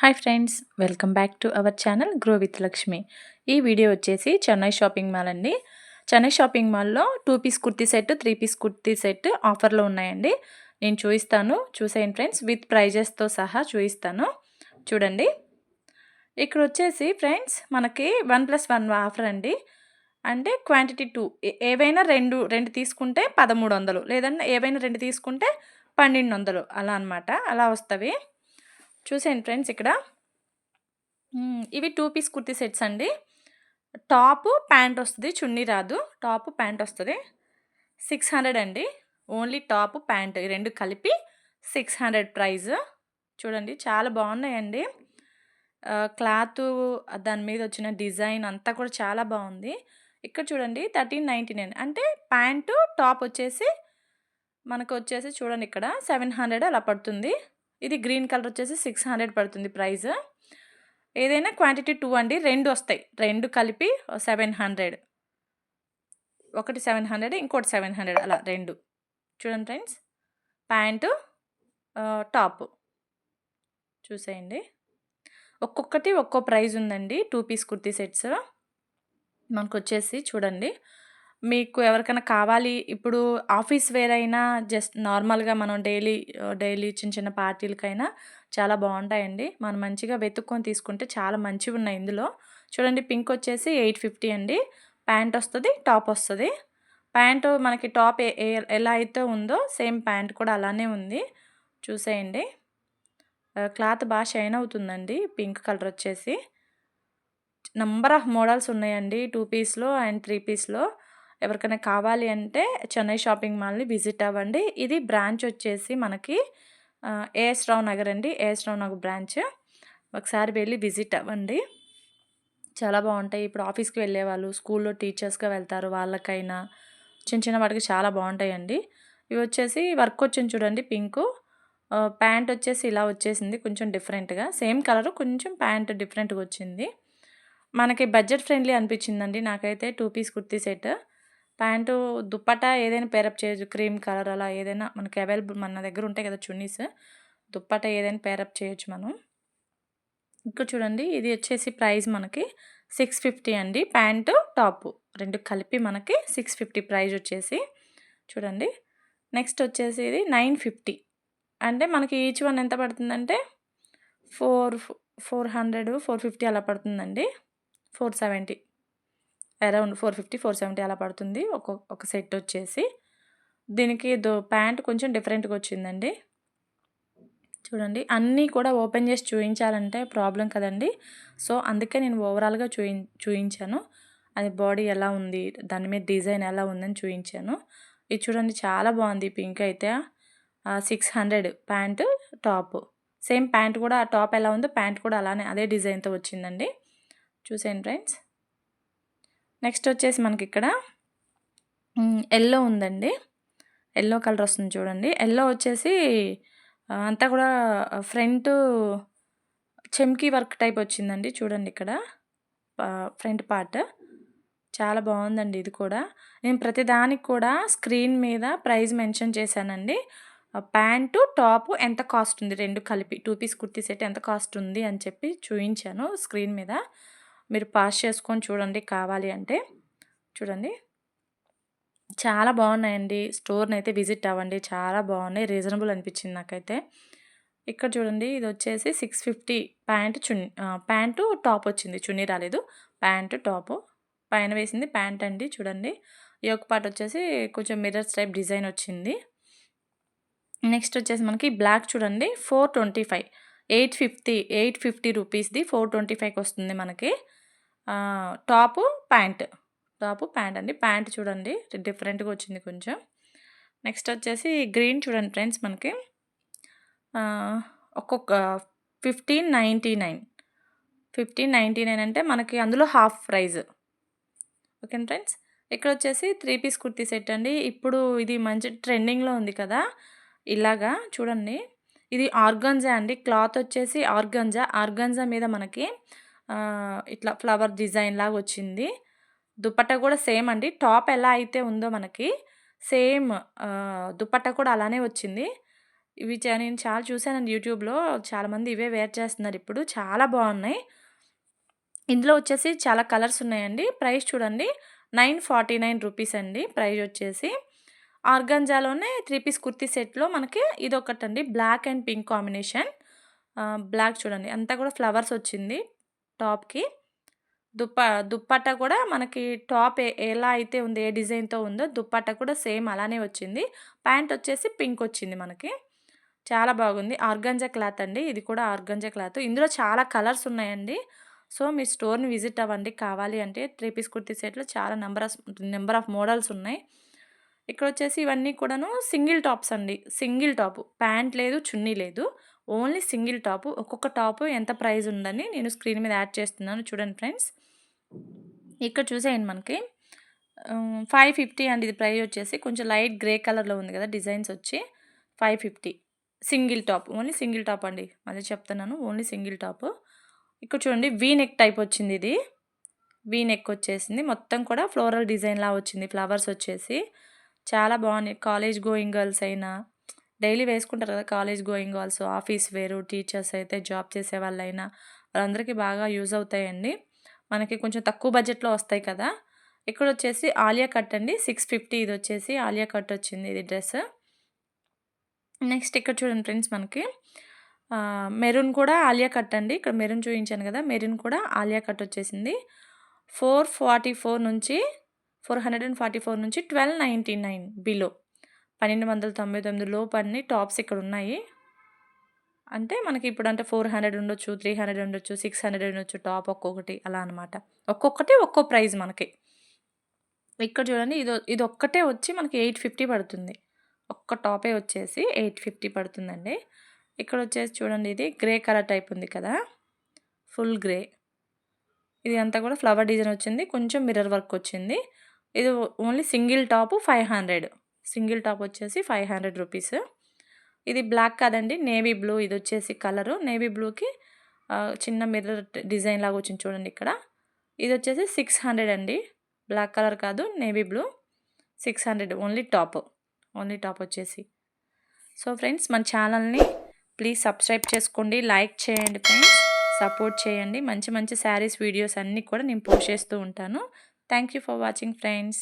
Hi friends, welcome back to our channel grow with Lakshmi. ఈ video వచ్చేసి Chennai shopping mall అండి. Chennai shopping మాల్‌లో 2 piece kurti set, 3 piece kurti set ఆఫర్‌లో ఉన్నాయండి. నేను చూయిస్తాను. చూసేయండి ఫ్రెండ్స్, విత్ ప్రైజెస్‌తో సహా చూయిస్తాను. చూడండి. ఇక్కడొచ్చేసి ఫ్రెండ్స్ మనకి 1+1 ఆఫర్ అండి. అంటే క్వాంటిటీ 2 ఏవైనా 2 తీసుకుంటే 1300, లేదంటే ఏవైనా 2 తీసుకుంటే 1200 అలా అనమాట. అలా వస్తవి. చూసేయండి ఫ్రెండ్స్ ఇక్కడ. ఇవి 2 పీస్ కుర్తీ సెట్స్ అండి. టాపు, ప్యాంట్ వస్తది. చున్నీ రాదు. టాపు, ప్యాంట్ వస్తది. 600 అండి. ఓన్లీ టాపు, ప్యాంట్ ఈ 2 కలిపి 600 ప్రైస్. చూడండి చాలా బాగున్నాయండి. క్లాతు, దాని మీద వచ్చిన డిజైన్ అంతా కూడా చాలా బాగుంది. ఇక్కడ చూడండి 1399 అంటే ప్యాంటు, టాప్ వచ్చేసి మనకొచ్చేసి చూడండి ఇక్కడ 700 అలా పడుతుంది. ఇది గ్రీన్ కలర్ వచ్చేసి 600 పడుతుంది ప్రైస్. ఏదైనా క్వాంటిటీ 2 అండి. 2 వస్తాయి. 2 కలిపి 700. ఒకటి 700, ఇంకోటి 700 అలా 2. చూడండి ఫ్రెండ్స్. ప్యాంటు, టాపు చూసేయండి. ఒక్కొక్కటి ఒక్కో ప్రైస్ ఉందండి. 2 పీస్ కుర్తీ సెట్స్ మనకొచ్చేసి చూడండి. మీకు ఎవరికైనా కావాలి, ఇప్పుడు ఆఫీస్ వేర్ అయినా జస్ట్ నార్మల్‌గా మనం డైలీ చిన్న చిన్న పార్టీలకైనా చాలా బాగుంటాయండి. మనం మంచిగా వెతుక్కొని తీసుకుంటే చాలా మంచివున్నాయి ఇందులో. చూడండి పింక్ వచ్చేసి 850 అండి. ప్యాంట్ వస్తది, టాప్ వస్తది. ప్యాంటు మనకి టాప్ ఎలా అయితే ఉందో సేమ్ ప్యాంట్ కూడా అలానే ఉంది. చూసేయండి. క్లాత్ బాగా షైన్ అవుతుందండి. పింక్ కలర్ వచ్చేసి. నంబర్ ఆఫ్ మోడల్స్ ఉన్నాయండి 2 పీస్‌లో అండ్ 3 పీస్‌లో. ఎవరికైనా కావాలి అంటే చెన్నై షాపింగ్ మాల్‌ని విజిట్ అవ్వండి. ఇది బ్రాంచ్ వచ్చేసి మనకి ఏఎస్ రావు నగర్ అండి. ఏఎస్ రావు నగర్ బ్రాంచ్. ఒకసారి వెళ్ళి విజిట్ అవ్వండి. చాలా బాగుంటాయి. ఇప్పుడు ఆఫీస్‌కి వెళ్ళేవాళ్ళు, స్కూల్‌లో టీచర్స్‌గా వెళ్తారు, వాళ్ళకైనా చిన్న చిన్న వాటికి చాలా బాగుంటాయండి. ఇవి వచ్చేసి వర్క్ వచ్చింది చూడండి పింకు. ప్యాంట్ వచ్చేసి ఇలా వచ్చేసింది కొంచెం డిఫరెంట్‌గా. సేమ్ కలర్, కొంచెం ప్యాంట్ డిఫరెంట్‌గా వచ్చింది. మనకి బడ్జెట్ ఫ్రెండ్లీ అనిపించిందండి నాకైతే 2 piece kurti set. Pant, dupatta ఏదైనా పేరప్ చేయొచ్చు. క్రీమ్ కలర్ అలా ఏదైనా మనకి అవైలబుల్ మన దగ్గర ఉంటాయి కదా చున్నీస్. దుప్పట్టా ఏదైనా పేరప్ చేయొచ్చు మనం. ఇక్కడ చూడండి ఇది వచ్చేసి ప్రైస్ మనకి 650 అండి. ప్యాంటు, టాపు 2 కలిపి మనకి 650 ప్రైస్ వచ్చేసి. చూడండి. నెక్స్ట్ వచ్చేసి ఇది 950. అంటే మనకి ఈచ్ వన్ ఎంత పడుతుందంటే 400, 450 అలా పడుతుందండి. 470 అరౌండ్ 450, 470 అలా పడుతుంది ఒక సెట్ వచ్చేసి. దీనికి ప్యాంట్ కొంచెం డిఫరెంట్‌గా వచ్చిందండి. చూడండి. అన్నీ కూడా ఓపెన్ చేసి చూయించాలంటే ప్రాబ్లమ్ కదండీ. సో, అందుకే నేను ఓవరాల్‌గా చూయించాను. అది బాడీ ఎలా ఉంది, దాని మీద డిజైన్ ఎలా ఉందని చూయించాను. ఇది చూడండి చాలా బాగుంది పింక్ అయితే. 600 ప్యాంటు, టాపు. సేమ్ ప్యాంట్ కూడా టాప్ ఎలా ఉందో ప్యాంట్ కూడా అలానే అదే డిజైన్‌తో వచ్చిందండి. చూసేయండి ఫ్రెండ్స్. నెక్స్ట్ వచ్చేసి మనకిక్కడ యెల్లో ఉందండి. యెల్లో కలర్ వస్తుంది చూడండి. యెల్లో వచ్చేసి అంతా కూడా ఫ్రంటు చెమ్కీ వర్క్ టైప్ వచ్చిందండి. చూడండి ఇక్కడ ఫ్రంట్ పార్ట్. చాలా బాగుందండి ఇది కూడా. నేను ప్రతిదానికి కూడా స్క్రీన్ మీద ప్రైస్ మెన్షన్ చేశానండి. ప్యాంటు, టాపు ఎంత కాస్ట్ ఉంది 2 కలిపి 2 పీస్ కుర్తీ సెట్ ఎంత కాస్ట్ ఉంది అని చెప్పి చూయించాను స్క్రీన్ మీద. మీరు పాజ్ చేసుకొని చూడండి కావాలి అంటే. చూడండి. చాలా బాగున్నాయండి. స్టోర్‌నైతే విజిట్ అవ్వండి. చాలా బాగున్నాయి. రీజనబుల్ అనిపించింది నాకైతే. ఇక్కడ చూడండి ఇది వచ్చేసి 650 ప్యాంటు, టాప్ వచ్చింది. చున్నీ రాలేదు. Pant, top. పైన వేసింది ప్యాంట్ అండి చూడండి. యోక్ పార్ట్ వచ్చేసి కొంచెం మిర్రర్స్ టైప్ డిజైన్ వచ్చింది. నెక్స్ట్ వచ్చేసి మనకి బ్లాక్ చూడండి 425, 850 రూపీస్‌ది 425కి వస్తుంది మనకి. Top, pant. టాపు, ప్యాంట్ అండి. ప్యాంట్ చూడండి డిఫరెంట్‌గా వచ్చింది కొంచెం. నెక్స్ట్ వచ్చేసి గ్రీన్ చూడండి ఫ్రెండ్స్ మనకి. ఒక్కొక్క 1599. 1599 అంటే మనకి అందులో హాఫ్ ప్రైస్. ఓకేనా ఫ్రెండ్స్. ఇక్కడ వచ్చేసి 3 పీస్ కుర్తీ సెట్ అండి. ఇప్పుడు ఇది మంచి ట్రెండింగ్‌లో ఉంది కదా! ఇలాగా చూడండి. ఇది ఆర్గాన్జా అండి. క్లాత్ వచ్చేసి ఆర్గాన్జా. ఆర్గాన్జా మీద మనకి ఇట్లా ఫ్లవర్ డిజైన్ లాగా వచ్చింది. దుపట్టా కూడా సేమ్ అండి. టాప్ ఎలా అయితే ఉందో మనకి సేమ్ దుపట్టా కూడా అలానే వచ్చింది. ఇవి నేను చాలా చూసానండి యూట్యూబ్‌లో. చాలామంది ఇవే వేర్ చేస్తున్నారు ఇప్పుడు. చాలా బావున్నాయి. ఇందులో వచ్చేసి చాలా కలర్స్ ఉన్నాయండి. ప్రైస్ చూడండి 949 రూపీస్ అండి ప్రైజ్ వచ్చేసి. ఆర్గాంజాలోనే 3 పీస్ కుర్తీ సెట్‌లో మనకి ఇదొకటండి black and pink combination. Black చూడండి అంతా కూడా ఫ్లవర్స్ వచ్చింది టాప్‌కి. దుప్పట్టా కూడా మనకి టాప్ ఎలా అయితే ఉందో, ఏ డిజైన్‌తో ఉందో దుప్పట్టా కూడా సేమ్ అలానే వచ్చింది. ప్యాంట్ వచ్చేసి పింక్ వచ్చింది మనకి. చాలా బాగుంది. ఆర్గాంజా క్లాత్ అండి. ఇది కూడా ఆర్గాంజా క్లాత్. ఇందులో చాలా కలర్స్ ఉన్నాయండి. సో, మీరు స్టోర్‌ని విజిట్ అవ్వండి. కావాలి అంటే 3 పీస్ కుర్తీ సెట్‌లో చాలా నంబర్ ఆఫ్ మోడల్స్ ఉన్నాయి. ఇక్కడొచ్చేసి ఇవన్నీ కూడాను సింగిల్ టాప్స్ అండి. Single top. ప్యాంట్ లేదు, చున్నీ లేదు. Only single top. ఒక్కొక్క టాప్ ఎంత ప్రైస్ ఉందని నేను స్క్రీన్ మీద యాడ్ చేస్తున్నాను చూడండి ఫ్రెండ్స్. ఇక్కడ చూసేయండి మనకి 550 అండి ఇది ప్రైస్ వచ్చేసి. కొంచెం లైట్ గ్రే కలర్‌లో ఉంది కదా! డిజైన్స్ వచ్చి 550 single top. Only single top అండి. మళ్ళీ చెప్తున్నాను. Only single top. ఇక్కడ చూడండి వీ నెక్ టైప్ వచ్చింది ఇది. వీ నెక్ వచ్చేసింది. మొత్తం కూడా ఫ్లోరల్ డిజైన్‌లా వచ్చింది. ఫ్లవర్స్ వచ్చేసి. చాలా బాగున్నాయి. కాలేజ్ గోయింగ్ గర్ల్స్ అయినా, డైలీ వేసుకుంటారు కదా! కాలేజ్ గోయింగ్ గర్ల్స్, ఆఫీస్ వేరు, టీచర్స్ అయితే, జాబ్ చేసేవాళ్ళైనా వాళ్ళందరికీ బాగా యూజ్ అవుతాయండి. మనకి కొంచెం తక్కువ బడ్జెట్‌లో వస్తాయి కదా! ఇక్కడొచ్చేసి ఆలియా కట్ అండి. 650 ఇదొచ్చేసి ఆలియా కట్ వచ్చింది ఇది డ్రెస్. నెక్స్ట్ ఇక్కడ చూడండి ఫ్రెండ్స్ మనకి మెరూన్ కూడా ఆలియా కట్ అండి. ఇక్కడ మెరూన్ చూయించాను కదా! మెరూన్ కూడా ఆలియా కట్ వచ్చేసింది. 444 నుంచి 444 నుంచి 1299 బిలో. 1299 లోపు అన్ని టాప్స్ ఇక్కడున్నాయి. అంటే మనకి ఇప్పుడంటే 400 ఉండొచ్చు, 300 ఉండొచ్చు, 600 ఉండొచ్చు టాప్ ఒక్కొక్కటి అలా అనమాట. ఒక్కొక్కటి ఒక్కో ప్రైస్ మనకి. ఇక్కడ చూడండి ఇదొక్కటే వచ్చి మనకి 850 పడుతుంది. ఒక్క టాపే వచ్చేసి 850 పడుతుందండి. ఇక్కడొచ్చేసి చూడండి ఇది గ్రే కలర్ టైప్ ఉంది కదా! Full grey. ఇది అంతా కూడా ఫ్లవర్ డిజైన్ వచ్చింది. కొంచెం మిర్రర్ వర్క్ వచ్చింది. ఇది only single top 500. Single top వచ్చేసి 500 రూపీస్. ఇది బ్లాక్ కాదండి. నేవీ బ్లూ ఇదొచ్చేసి కలరు. నేవీ బ్లూకి చిన్న మిర్రర్ డిజైన్ లాగా వచ్చింది చూడండి ఇక్కడ. ఇదొచ్చేసి 600 అండి. బ్లాక్ కలర్ కాదు navy blue 600 only top. Only top వచ్చేసి. సో ఫ్రెండ్స్ మన ఛానల్‌ని ప్లీజ్ సబ్స్క్రైబ్ చేసుకోండి. లైక్ చేయండి ఫ్రెండ్స్. సపోర్ట్ చేయండి. మంచి మంచి శారీస్ వీడియోస్ అన్నీ కూడా నేను పోస్ట్ చేస్తూ ఉంటాను. Thank you for watching friends.